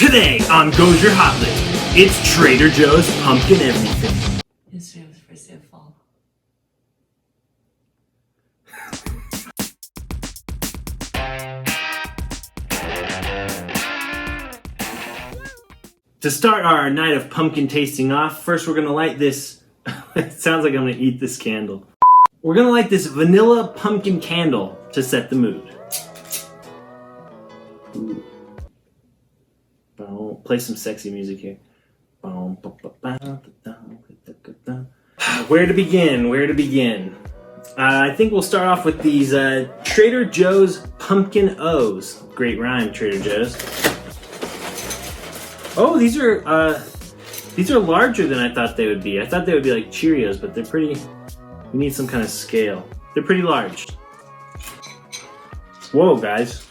Today on GozurHotList, it's Trader Joe's Pumpkin Everything. Yesterday was the first day of fall. To start our night of pumpkin tasting off, first we're gonna light this, it sounds like I'm gonna eat this candle. We're gonna light this vanilla pumpkin candle to set the mood. Ooh. Play some sexy music here. Where to begin? Where to begin? I think we'll start off with these Trader Joe's Pumpkin O's. Great rhyme, Trader Joe's. Oh, these are larger than I thought they would be. I thought they would be like Cheerios, but they're pretty. We need some kind of scale. They're pretty large. Whoa, guys.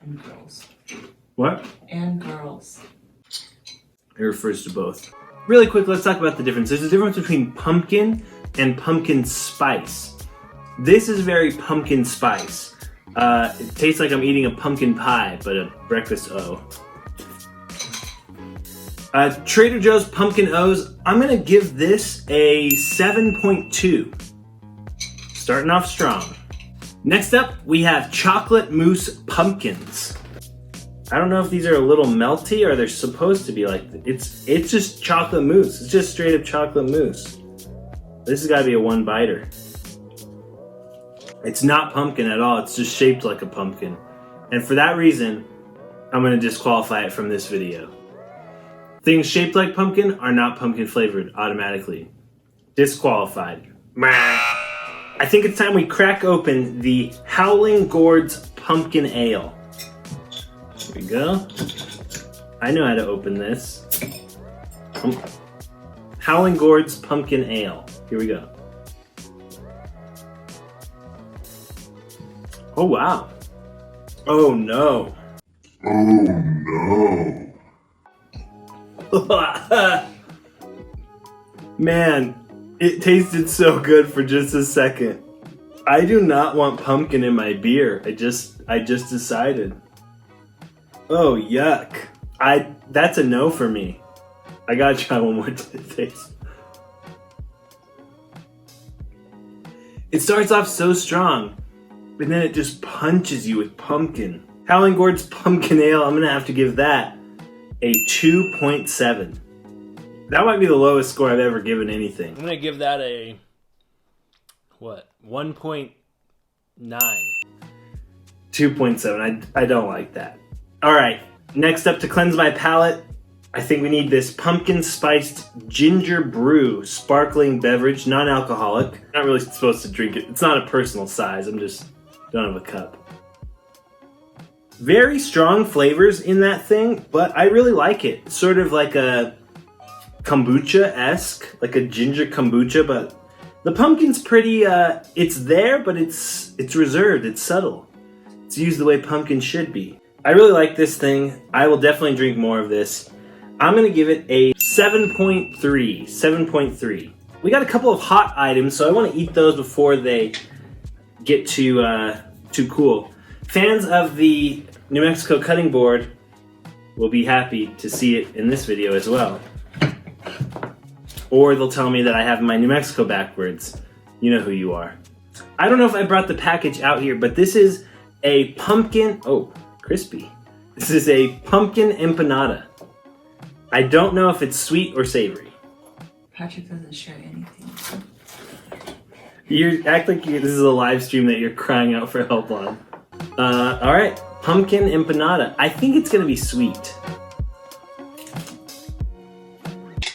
And girls. What? And girls. It refers to both. Really quick, let's talk about the difference. There's a difference between pumpkin and pumpkin spice. This is very pumpkin spice. It tastes like I'm eating a pumpkin pie, but a breakfast O. Trader Joe's Pumpkin O's, I'm gonna give this a 7.2. Starting off strong. Next up, we have chocolate mousse pumpkins. I don't know if these are a little melty or they're supposed to be like, it's just chocolate mousse. It's just straight up chocolate mousse. This has gotta be a one biter. It's not pumpkin at all, it's just shaped like a pumpkin. And for that reason, I'm gonna disqualify it from this video. Things shaped like pumpkin are not pumpkin flavored automatically. Disqualified. I think it's time we crack open the Howling Gourds Pumpkin Ale. Here we go. I know how to open this. Howling Gourds Pumpkin Ale. Here we go. Oh wow. Oh no. Oh no. Man, it tasted so good for just a second. I do not want pumpkin in my beer. I just decided. Oh yuck. That's a no for me. I gotta try one more taste. It starts off so strong, but then it just punches you with pumpkin. Howling Gourds Pumpkin Ale, I'm gonna have to give that a 2.7. That might be the lowest score I've ever given anything. I'm gonna give that a, what, 1.9. 2.7, I don't like that. All right, next up to cleanse my palate, I think we need this pumpkin spiced ginger brew sparkling beverage, non-alcoholic. Not really supposed to drink it. It's not a personal size, don't have a cup. Very strong flavors in that thing, but I really like it. Sort of like a kombucha-esque, like a ginger kombucha, but the pumpkin's pretty, it's there, but it's reserved, it's subtle. It's used the way pumpkin should be. I really like this thing. I will definitely drink more of this. I'm gonna give it a 7.3. We got a couple of hot items, so I wanna eat those before they get too cool. Fans of the New Mexico cutting board will be happy to see it in this video as well. Or they'll tell me that I have my New Mexico backwards. You know who you are. I don't know if I brought the package out here, but this is a pumpkin, oh, crispy. This is a pumpkin empanada. I don't know if it's sweet or savory. Patrick doesn't share anything. You act like this is a live stream that you're crying out for help on. All right, pumpkin empanada. I think it's gonna be sweet.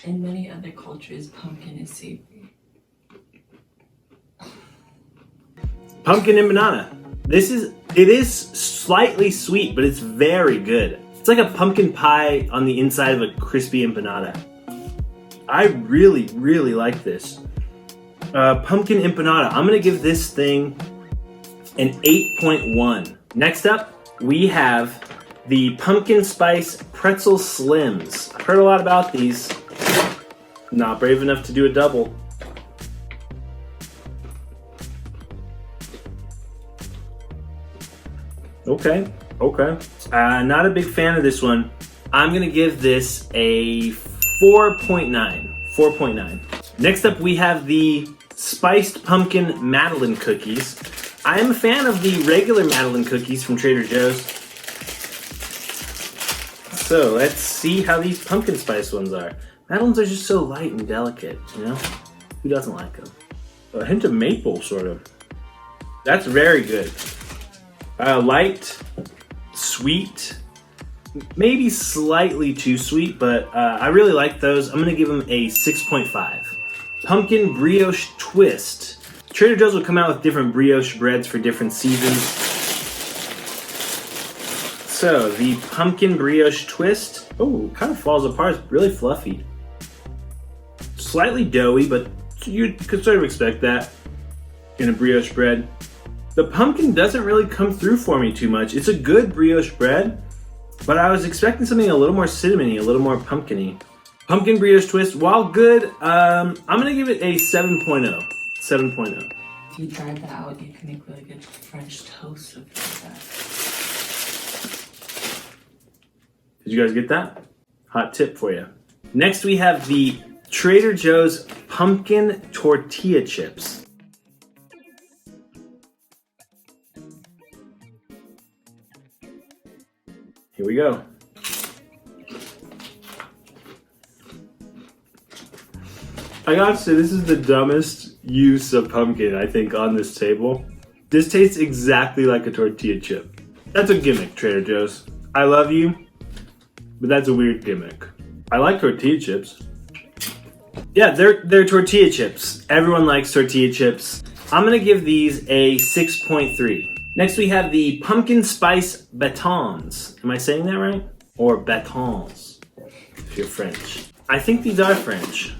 In many other cultures, pumpkin is savory. Pumpkin empanada. It is slightly sweet, but it's very good. It's like a pumpkin pie on the inside of a crispy empanada. I really, really like this. Pumpkin empanada. I'm gonna give this thing an 8.1. Next up, we have the pumpkin spice pretzel slims. I've heard a lot about these. Not brave enough to do a double. Okay. Not a big fan of this one. I'm gonna give this a 4.9. 4.9. Next up, we have the spiced pumpkin Madeline cookies. I am a fan of the regular Madeline cookies from Trader Joe's. So let's see how these pumpkin spice ones are. Madeline's are just so light and delicate, you know? Who doesn't like them? A hint of maple, sort of. That's very good. Light, sweet, maybe slightly too sweet, but I really like those. I'm gonna give them a 6.5. Pumpkin brioche twist. Trader Joe's will come out with different brioche breads for different seasons. So the pumpkin brioche twist, oh, kind of falls apart. It's really fluffy. Slightly doughy, but you could sort of expect that in a brioche bread. The pumpkin doesn't really come through for me too much. It's a good brioche bread, but I was expecting something a little more cinnamony, a little more pumpkin-y. Pumpkin brioche twist, while good, I'm gonna give it a 7.0. 7.0. If you dried that out, you can make really good French toast with that. Did you guys get that? Hot tip for you. Next we have the Trader Joe's pumpkin tortilla chips. Here we go. I gotta say, this is the dumbest use of pumpkin, I think, on this table. This tastes exactly like a tortilla chip. That's a gimmick, Trader Joe's. I love you, but that's a weird gimmick. I like tortilla chips. Yeah, they're tortilla chips. Everyone likes tortilla chips. I'm gonna give these a 6.3. Next we have the pumpkin spice batons. Am I saying that right? Or batons, if you're French. I think these are French.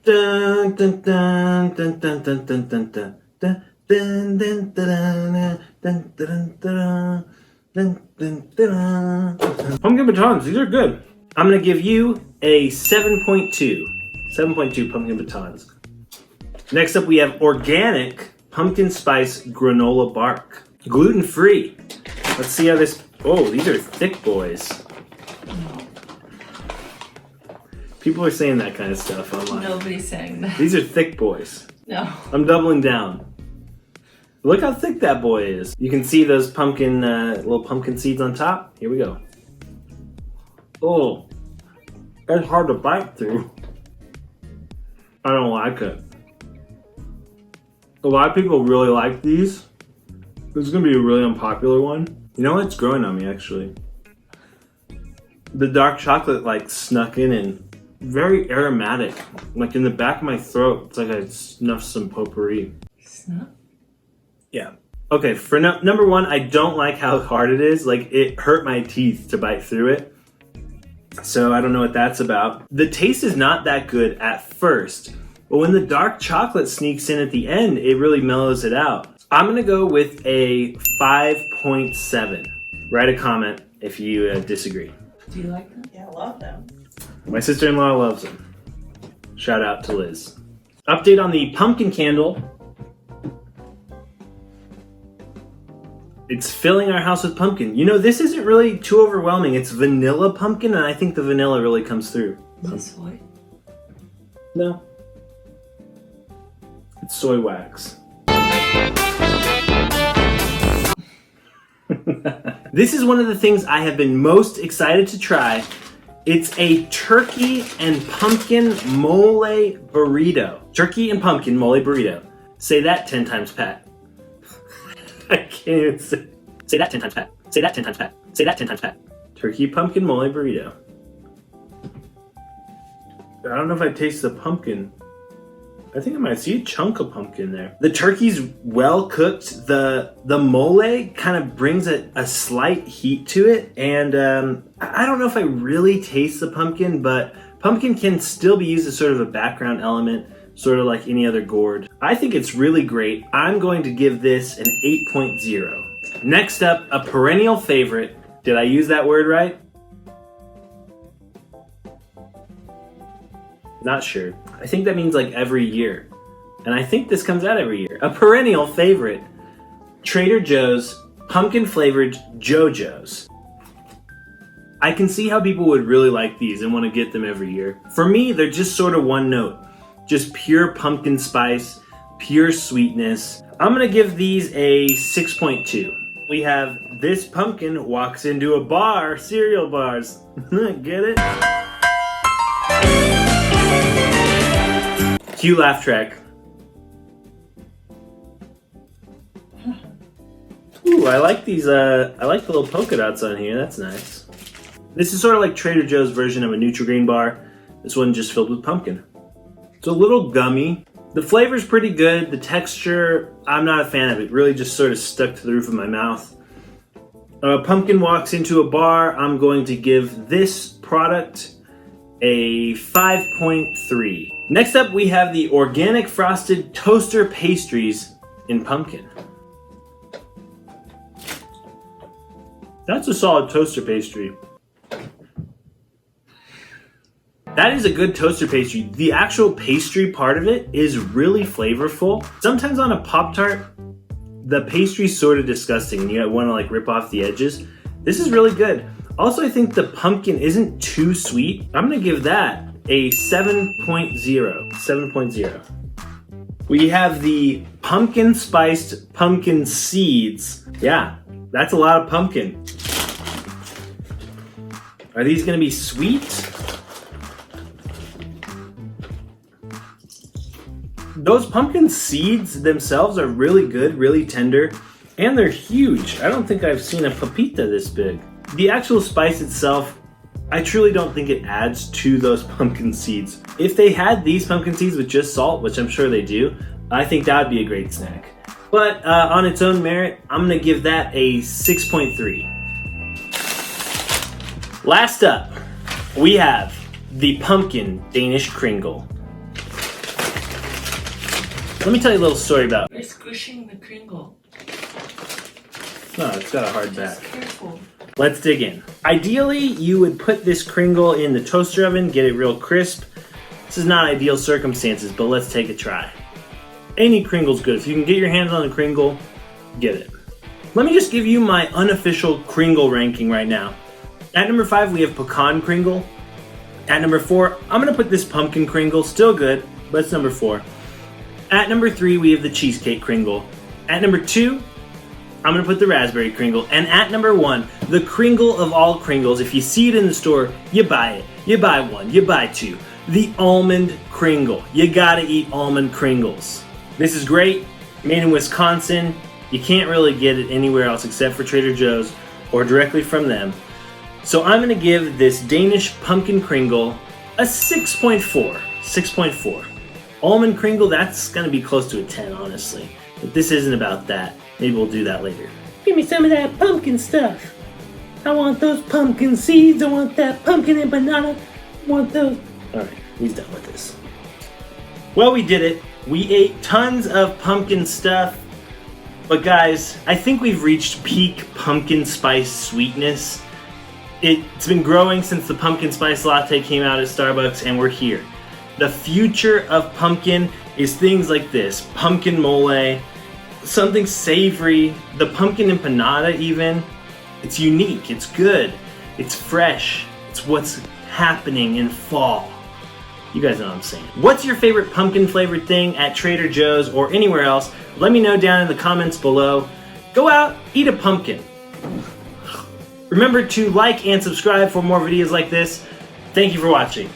Dun, dun, dun, dun, dun, dun, dun, dun, dun, dun, dun, dun, dun, dun, dun, dun, dun, dun. Pumpkin batons, these are good. I'm gonna give you a 7.2. 7.2 pumpkin batons. Next up we have organic pumpkin spice granola bark. Gluten-free. Let's see how this, oh, these are thick boys. People are saying that kind of stuff online. Nobody's saying that. These are thick boys. No. I'm doubling down. Look how thick that boy is. You can see those pumpkin, little pumpkin seeds on top. Here we go. Oh, that's hard to bite through. I don't like it. A lot of people really like these. This is gonna be a really unpopular one. You know what's growing on me, actually? The dark chocolate like snuck in and very aromatic. Like in the back of my throat, it's like I snuffed some potpourri. Snuff? Yeah. Okay, for number one, I don't like how hard it is. Like, it hurt my teeth to bite through it. So I don't know what that's about. The taste is not that good at first, but when the dark chocolate sneaks in at the end, it really mellows it out. I'm gonna go with a 5.7. Write a comment if you disagree. Do you like them? Yeah, I love them. My sister-in-law loves them. Shout out to Liz. Update on the pumpkin candle. It's filling our house with pumpkin. You know, this isn't really too overwhelming. It's vanilla pumpkin, and I think the vanilla really comes through. Is it soy? No. It's soy wax. This is one of the things I have been most excited to try. It's a turkey and pumpkin mole burrito. Turkey and pumpkin mole burrito. Say that 10 times, Pat. I can't even say that 10 times, Pat. Say that 10 times, Pat. Say that 10 times, Pat. Turkey pumpkin mole burrito. I don't know if I taste the pumpkin. I think I might see a chunk of pumpkin there. The turkey's well cooked. The mole kind of brings a slight heat to it. And I don't know if I really taste the pumpkin, but pumpkin can still be used as sort of a background element, sort of like any other gourd. I think it's really great. I'm going to give this an 8.0. Next up, a perennial favorite. Did I use that word right? Not sure. I think that means like every year. And I think this comes out every year. A perennial favorite. Trader Joe's pumpkin flavored Jojos. I can see how people would really like these and want to get them every year. For me, they're just sort of one note. Just pure pumpkin spice, pure sweetness. I'm gonna give these a 6.2. We have this pumpkin walks into a bar, cereal bars. Get it? Cue laugh track. Ooh, I like these, I like the little polka dots on here, that's nice. This is sort of like Trader Joe's version of a Nutri-Grain bar. This one just filled with pumpkin. It's a little gummy. The flavor's pretty good. The texture, I'm not a fan of it. Really just sort of stuck to the roof of my mouth. Pumpkin walks into a bar. I'm going to give this product a 5.3. Next up, we have the organic frosted toaster pastries in pumpkin. That's a solid toaster pastry. That is a good toaster pastry. The actual pastry part of it is really flavorful. Sometimes on a Pop-Tart, the pastry's sort of disgusting and you want to like rip off the edges. This is really good. Also, I think the pumpkin isn't too sweet. I'm gonna give that a 7.0. 7.0. We have the pumpkin spiced pumpkin seeds. Yeah, that's a lot of pumpkin. Are these gonna be sweet? Those pumpkin seeds themselves are really good, really tender, and they're huge. I don't think I've seen a papita this big. The actual spice itself, I truly don't think it adds to those pumpkin seeds. If they had these pumpkin seeds with just salt, which I'm sure they do, I think that would be a great snack. But on its own merit, I'm gonna give that a 6.3. Last up, we have the pumpkin Danish Kringle. Let me tell you a little story about it. You're squishing the Kringle. No, it's got a hard back. Just careful. Let's dig in. Ideally, you would put this Kringle in the toaster oven, get it real crisp. This is not ideal circumstances, but let's take a try. Any Kringle's good. If you can get your hands on a Kringle, get it. Let me just give you my unofficial Kringle ranking right now. At number 5, we have Pecan Kringle. At number 4, I'm gonna put this Pumpkin Kringle, still good, but it's number 4. At number 3, we have the Cheesecake Kringle. At number 2, I'm gonna put the Raspberry Kringle. And at number 1, the Kringle of all Kringles. If you see it in the store, you buy it. You buy one, you buy two. The Almond Kringle. You gotta eat almond Kringles. This is great, made in Wisconsin. You can't really get it anywhere else except for Trader Joe's or directly from them. So I'm gonna give this Danish Pumpkin Kringle a 6.4. 6.4. Almond Kringle, that's gonna be close to a 10, honestly. But this isn't about that. Maybe we'll do that later. Give me some of that pumpkin stuff. I want those pumpkin seeds. I want that pumpkin empanada. I want those. All right, he's done with this. Well, we did it. We ate tons of pumpkin stuff. But guys, I think we've reached peak pumpkin spice sweetness. It's been growing since the pumpkin spice latte came out at Starbucks, and we're here. The future of pumpkin is things like this. Pumpkin mole, something savory, the pumpkin empanada even. It's unique, it's good, it's fresh. It's what's happening in fall. You guys know what I'm saying. What's your favorite pumpkin flavored thing at Trader Joe's or anywhere else? Let me know down in the comments below. Go out, eat a pumpkin. Remember to like and subscribe for more videos like this. Thank you for watching.